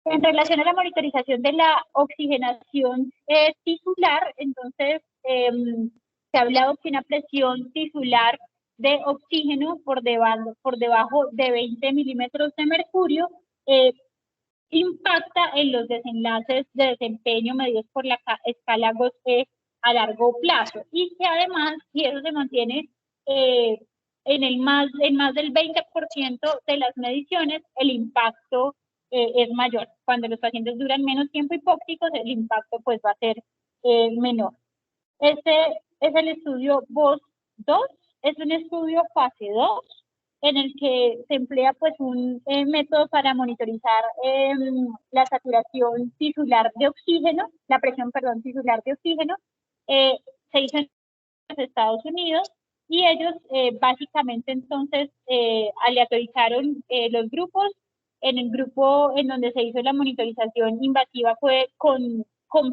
En relación a la monitorización de la oxigenación tisular, entonces se ha hablado que una presión tisular de oxígeno por debajo de 20 milímetros de mercurio impacta en los desenlaces de desempeño medidos por la escala GOS-E a largo plazo y que además, si eso se mantiene en más del 20% de las mediciones, el impacto es mayor. Cuando los pacientes duran menos tiempo hipóxicos, el impacto pues va a ser menor. Este es el estudio VOS-2, es un estudio fase 2 en el que se emplea pues un método para monitorizar la saturación tisular de oxígeno, la presión, perdón, tisular de oxígeno. Se hizo en los Estados Unidos y ellos básicamente entonces aleatorizaron los grupos. En el grupo en donde se hizo la monitorización invasiva fue con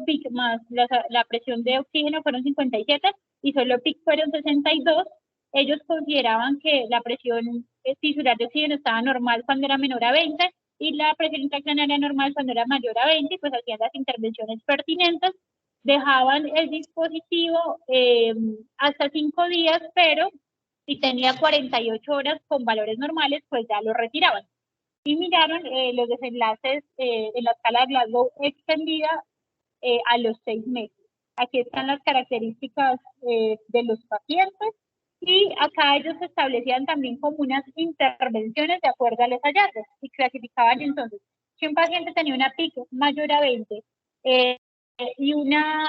PIC más la presión de oxígeno fueron 57 y solo PIC fueron 62. Ellos consideraban que la presión tisular de oxígeno estaba normal cuando era menor a 20 y la presión intracraniana normal cuando era mayor a 20, y pues hacían las intervenciones pertinentes, dejaban el dispositivo hasta 5 días, pero si tenía 48 horas con valores normales, pues ya lo retiraban. Y miraron los desenlaces en la escala de Glasgow extendida a los 6 meses. Aquí están las características de los pacientes y acá ellos establecían también como unas intervenciones de acuerdo a los hallazgos y clasificaban entonces si un paciente tenía una PIC mayor a 20 y una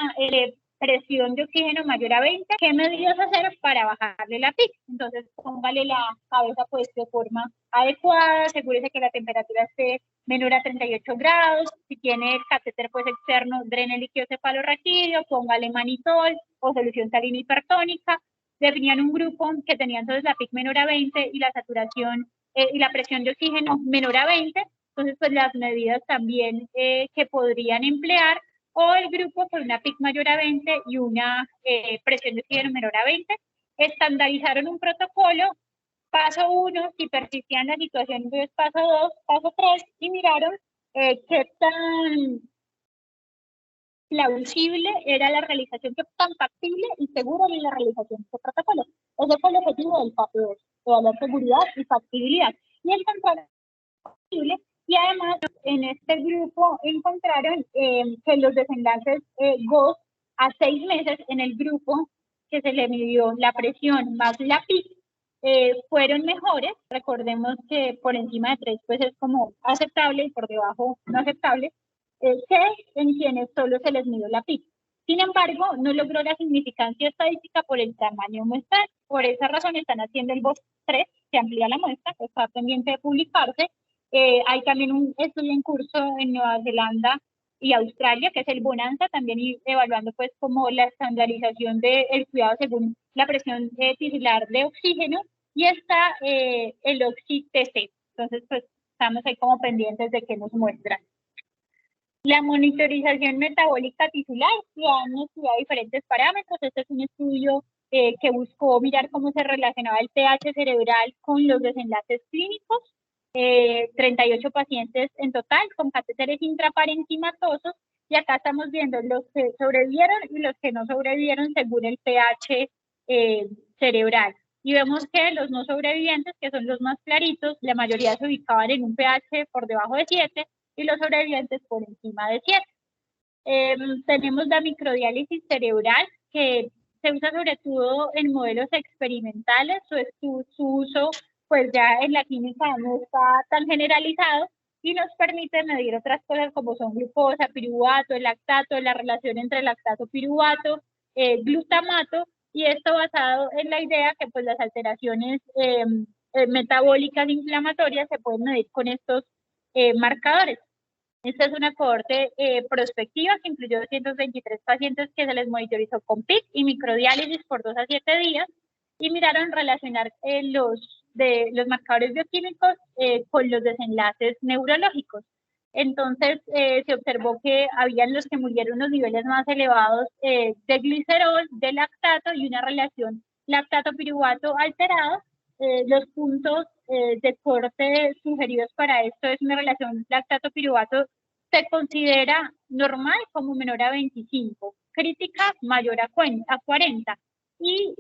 presión de oxígeno mayor a 20, ¿qué medidas hacer para bajarle la PIC? Entonces póngale la cabeza pues de forma adecuada, asegúrese que la temperatura esté menor a 38 grados, si tiene el catéter pues externo, drene líquido cefalorraquídeo, póngale manitol o solución salina hipertónica. Definían un grupo que tenía entonces la PIC menor a 20 y la saturación y la presión de oxígeno menor a 20, entonces pues las medidas también que podrían emplear, o el grupo con una PIC mayor a 20 y una presión de oxígeno menor a 20, estandarizaron un protocolo. Paso 1, si persistían las situaciones, entonces paso 2, paso 3, y miraron qué tan plausible era la realización, qué tan factible y segura era la realización de este protocolo. Ese fue el objetivo del PAP 2, evaluar seguridad y factibilidad. Y encontraron factible, y además en este grupo encontraron que los desenlaces GOS a 6 meses en el grupo que se le midió la presión más la PIC, fueron mejores. Recordemos que por encima de 3 pues es como aceptable y por debajo no aceptable, que en quienes solo se les midió la PIC. Sin embargo, no logró la significancia estadística por el tamaño muestral. Por esa razón están haciendo el BOST-3, que amplía la muestra, que está pendiente de publicarse. Hay también un estudio en curso en Nueva Zelanda y Australia, que es el Bonanza, también evaluando pues como la estandarización del cuidado según la presión tisular de oxígeno, y está el Oxy-TC. Entonces, pues estamos ahí como pendientes de qué nos muestran. La monitorización metabólica tisular se han estudiado diferentes parámetros. Este es un estudio que buscó mirar cómo se relacionaba el pH cerebral con los desenlaces clínicos. 38 pacientes en total con catéteres intraparenquimatosos, y acá estamos viendo los que sobrevivieron y los que no sobrevivieron según el pH cerebral. Y vemos que los no sobrevivientes, que son los más claritos, la mayoría se ubicaban en un pH por debajo de 7 y los sobrevivientes por encima de 7. Tenemos la microdiálisis cerebral, que se usa sobre todo en modelos experimentales. Su uso pues ya en la clínica no está tan generalizado y nos permite medir otras cosas como son glucosa, piruvato, el lactato, la relación entre lactato, piruvato, glutamato, y esto basado en la idea que pues las alteraciones metabólicas inflamatorias se pueden medir con estos marcadores. Esta es una cohorte prospectiva que incluyó 223 pacientes que se les monitorizó con PIC y microdiálisis por 2 a 7 días y miraron relacionar los marcadores bioquímicos con los desenlaces neurológicos. Entonces, se observó que habían los que murieron unos niveles más elevados de glicerol, de lactato y una relación lactato-piruvato alterado. Los puntos de corte sugeridos para esto es una relación lactato-piruvato se considera normal como menor a 25, crítica mayor a 40. Y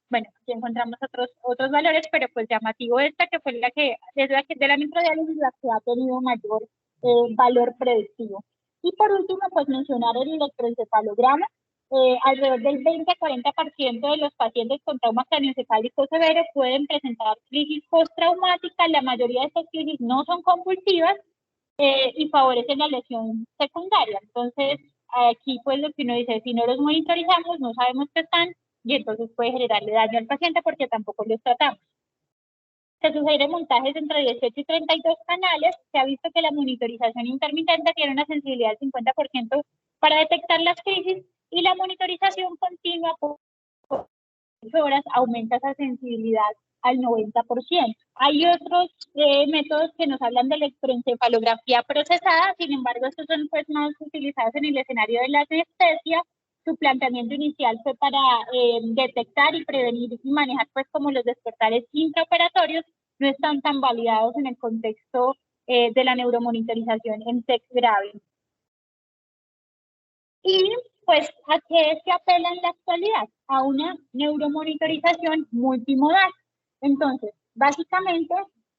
bueno, aquí encontramos otros valores, pero pues llamativo esta que fue la que, de la microdiálisis, la que ha tenido mayor valor predictivo. Y por último, pues mencionar el electroencefalograma. Alrededor del 20-40% de los pacientes con trauma craneoencefálico severo pueden presentar crisis postraumática. La mayoría de estas crisis no son convulsivas y favorecen la lesión secundaria. Entonces, aquí pues lo que uno dice, si no los monitorizamos, no sabemos qué están, y entonces puede generarle daño al paciente porque tampoco los tratamos. Se sugieren montajes entre 18 y 32 canales. Se ha visto que la monitorización intermitente tiene una sensibilidad del 50% para detectar las crisis, y la monitorización continua por 8 horas aumenta esa sensibilidad al 90%. Hay otros métodos que nos hablan de electroencefalografía procesada, sin embargo, estos son pues más utilizados en el escenario de la anestesia. Su planteamiento inicial fue para detectar y prevenir y manejar pues como los despertares intraoperatorios, no están tan validados en el contexto de la neuromonitorización en TEC grave. Y pues, ¿a qué se apela en la actualidad? A una neuromonitorización multimodal. Entonces, básicamente,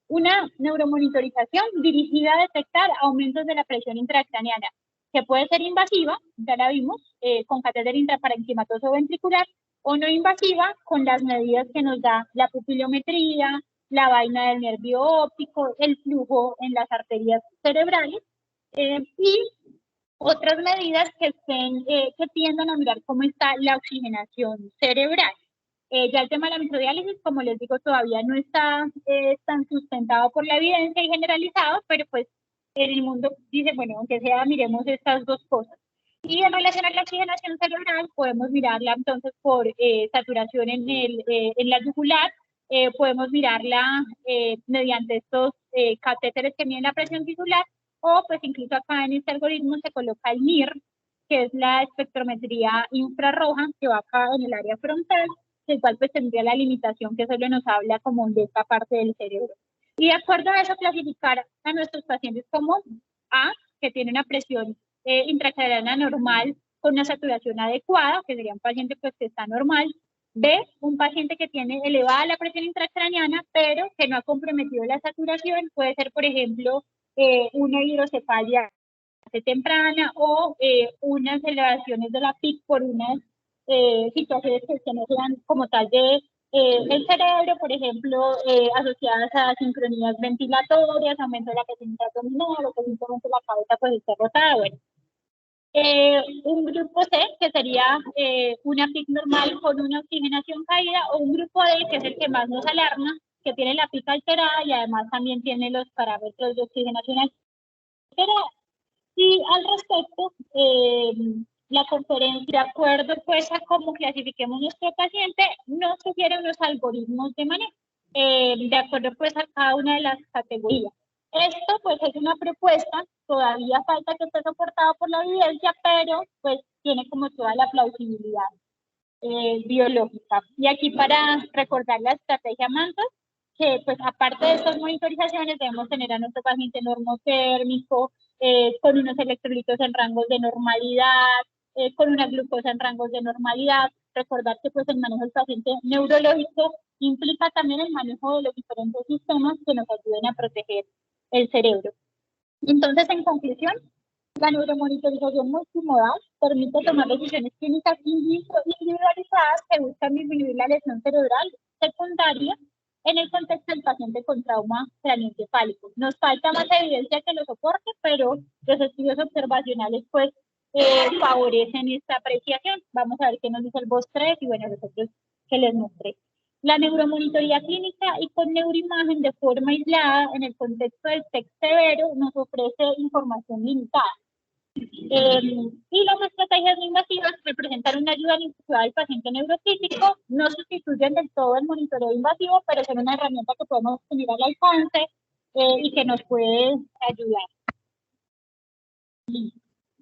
una neuromonitorización dirigida a detectar aumentos de la presión intracraneana, que puede ser invasiva, ya la vimos, con catéter intraparenquimatoso ventricular, o no invasiva, con las medidas que nos da la pupiliometría, la vaina del nervio óptico, el flujo en las arterias cerebrales, y otras medidas que tiendan a mirar cómo está la oxigenación cerebral. Ya el tema de la microdiálisis, como les digo, todavía no está tan sustentado por la evidencia y generalizado, pero pues en el mundo dice, bueno, aunque sea, miremos estas dos cosas. Y en relación a la oxigenación cerebral, podemos mirarla entonces por saturación en la yugular, podemos mirarla mediante estos catéteres que miden la presión tisular, o pues incluso acá en este algoritmo se coloca el NIR, que es la espectrometría infrarroja, que va acá en el área frontal, el cual pues tendría la limitación que solo nos habla como de esta parte del cerebro. Y de acuerdo a eso, clasificar a nuestros pacientes como A, que tiene una presión intracraniana normal con una saturación adecuada, que sería un paciente pues que está normal. B, un paciente que tiene elevada la presión intracraniana, pero que no ha comprometido la saturación, puede ser, por ejemplo, una hidrocefalia temprana o unas elevaciones de la PIC por unas situaciones que no sean como tal de el cerebro, por ejemplo, asociadas a sincronías ventilatorias, aumento de la presencia abdominal, o que simplemente la cabeza pues esté rotada. Bueno, un grupo C, que sería una PIC normal con una oxigenación caída, o un grupo D, que es el que más nos alarma, que tiene la PIC alterada y además también tiene los parámetros de oxigenación alterada. Y al respecto, la conferencia, de acuerdo pues a cómo clasifiquemos nuestro paciente, nos sugiere unos algoritmos de manejo, de acuerdo pues a cada una de las categorías. Esto pues es una propuesta, todavía falta que esté soportado por la evidencia, pero pues tiene como toda la plausibilidad biológica. Y aquí para recordar la estrategia MANTA, que pues aparte de estas monitorizaciones debemos tener a nuestro paciente normotérmico, con unos electrolitos en rangos de normalidad, con una glucosa en rangos de normalidad. Recordar que pues el manejo del paciente neurológico implica también el manejo de los diferentes sistemas que nos ayuden a proteger el cerebro. Entonces, en conclusión, la neuromonitorización multimodal permite tomar decisiones clínicas individualizadas que buscan disminuir la lesión cerebral secundaria en el contexto del paciente con trauma craneoencefálico. Nos falta más evidencia que lo soporte, pero los estudios observacionales pues favorecen esta apreciación. Vamos a ver qué nos dice el VOS3 y bueno, los otros que les mostré. La neuromonitoría clínica y con neuroimagen de forma aislada en el contexto del TEC severo nos ofrece información limitada. Y las estrategias no invasivas representan una ayuda individual al paciente neurocrítico, no sustituyen del todo el monitoreo invasivo, pero son una herramienta que podemos tener al alcance y que nos puede ayudar.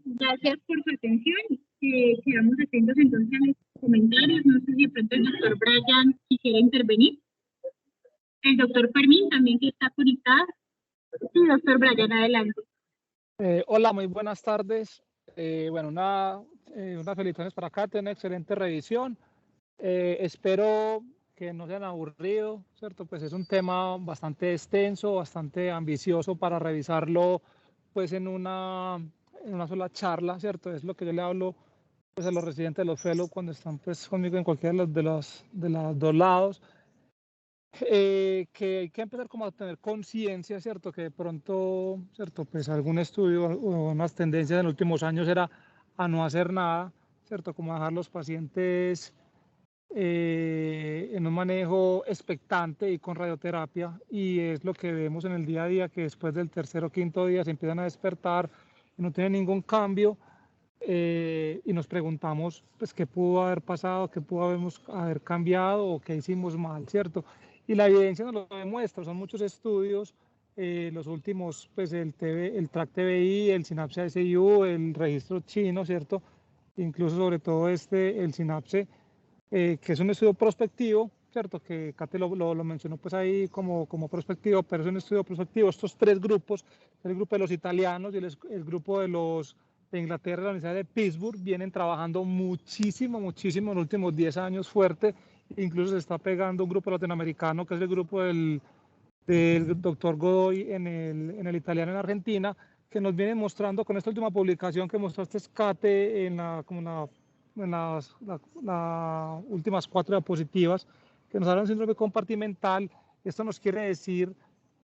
Gracias por su atención. Quedamos atentos entonces a los comentarios. No sé si de pronto el doctor Brian quisiera intervenir. El doctor Fermín también que está conectado. Sí, doctor Brian, adelante. Hola, muy buenas tardes. Bueno, unas felicitaciones para acá, tiene una excelente revisión. Espero que no sean aburridos, ¿cierto? Pues es un tema bastante extenso, bastante ambicioso para revisarlo pues en una sola charla, ¿cierto? Es lo que yo le hablo pues a los residentes de los fellow cuando están pues conmigo en cualquiera de los dos lados. Que hay que empezar como a tener conciencia, ¿cierto? Que de pronto, ¿cierto? Pues algún estudio o unas tendencias en los últimos años era a no hacer nada, ¿cierto? Como dejar los pacientes en un manejo expectante y con radioterapia, y es lo que vemos en el día a día, que después del tercer o quinto día se empiezan a despertar y no tienen ningún cambio, y nos preguntamos pues qué pudo haber pasado, qué pudo haber cambiado o qué hicimos mal, ¿cierto? Y la evidencia nos lo demuestra, son muchos estudios, los últimos, pues el TRACK TBI, el SYNAPSE ICU, el registro chino, ¿cierto? Incluso sobre todo el SYNAPSE, que es un estudio prospectivo, ¿cierto? Que Kate lo mencionó pues ahí como prospectivo, pero es un estudio prospectivo. Estos tres grupos, el grupo de los italianos y el grupo de los de Inglaterra, la Universidad de Pittsburgh, vienen trabajando muchísimo en los últimos 10 años fuerte. Incluso se está pegando un grupo latinoamericano, que es el grupo del doctor Godoy en el italiano en Argentina, que nos viene mostrando con esta última publicación que mostraste, Kate, en las últimas 4 diapositivas, que nos hablan de síndrome compartimental. Esto nos quiere decir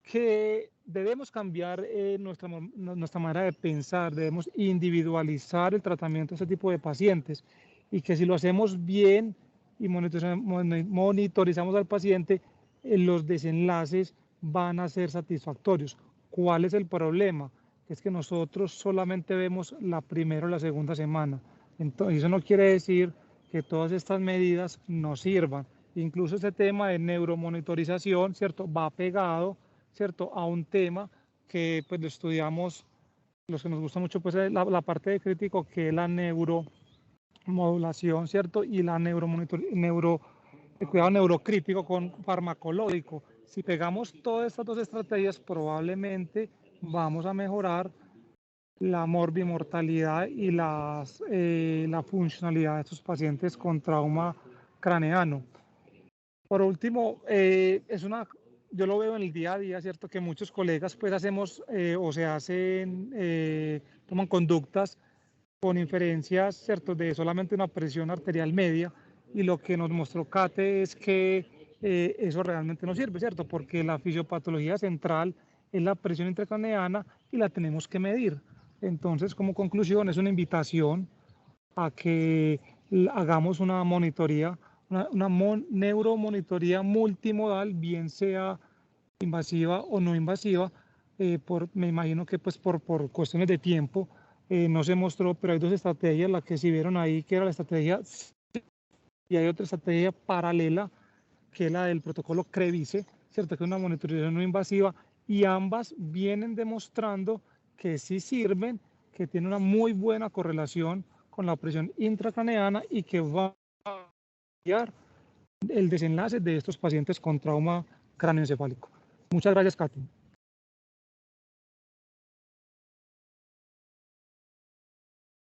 que debemos cambiar nuestra manera de pensar, debemos individualizar el tratamiento de este tipo de pacientes, y que si lo hacemos bien y monitorizamos al paciente, los desenlaces van a ser satisfactorios. ¿Cuál es el problema? Es que nosotros solamente vemos la primera o la segunda semana. Entonces, eso no quiere decir que todas estas medidas no sirvan. Incluso este tema de neuromonitorización, ¿cierto?, va pegado, ¿cierto?, a un tema que pues lo estudiamos, los que nos gusta mucho pues la parte de crítico, que es la neuromodulación, ¿cierto?, y la el cuidado neurocrítico con farmacológico. Si pegamos todas estas dos estrategias, probablemente vamos a mejorar la morbimortalidad y la funcionalidad de estos pacientes con trauma craneano. Por último, yo lo veo en el día a día, ¿cierto? Que muchos colegas pues hacemos o se hacen, toman conductas con inferencias, ¿cierto?, de solamente una presión arterial media, y lo que nos mostró Kate es que eso realmente no sirve, ¿cierto? Porque la fisiopatología central es la presión intracraneana y la tenemos que medir. Entonces, como conclusión, es una invitación a que hagamos una monitoría, una neuromonitoría multimodal, bien sea invasiva o no invasiva. Me imagino que pues por cuestiones de tiempo no se mostró, pero hay dos estrategias, la que sí vieron ahí, que era la estrategia, y hay otra estrategia paralela, que es la del protocolo CREVISE, ¿cierto? Que es una monitorización no invasiva, y ambas vienen demostrando que sí sirven, que tienen una muy buena correlación con la presión intracraneana y que va a cambiar el desenlace de estos pacientes con trauma cráneoencefálico. Muchas gracias, Katy.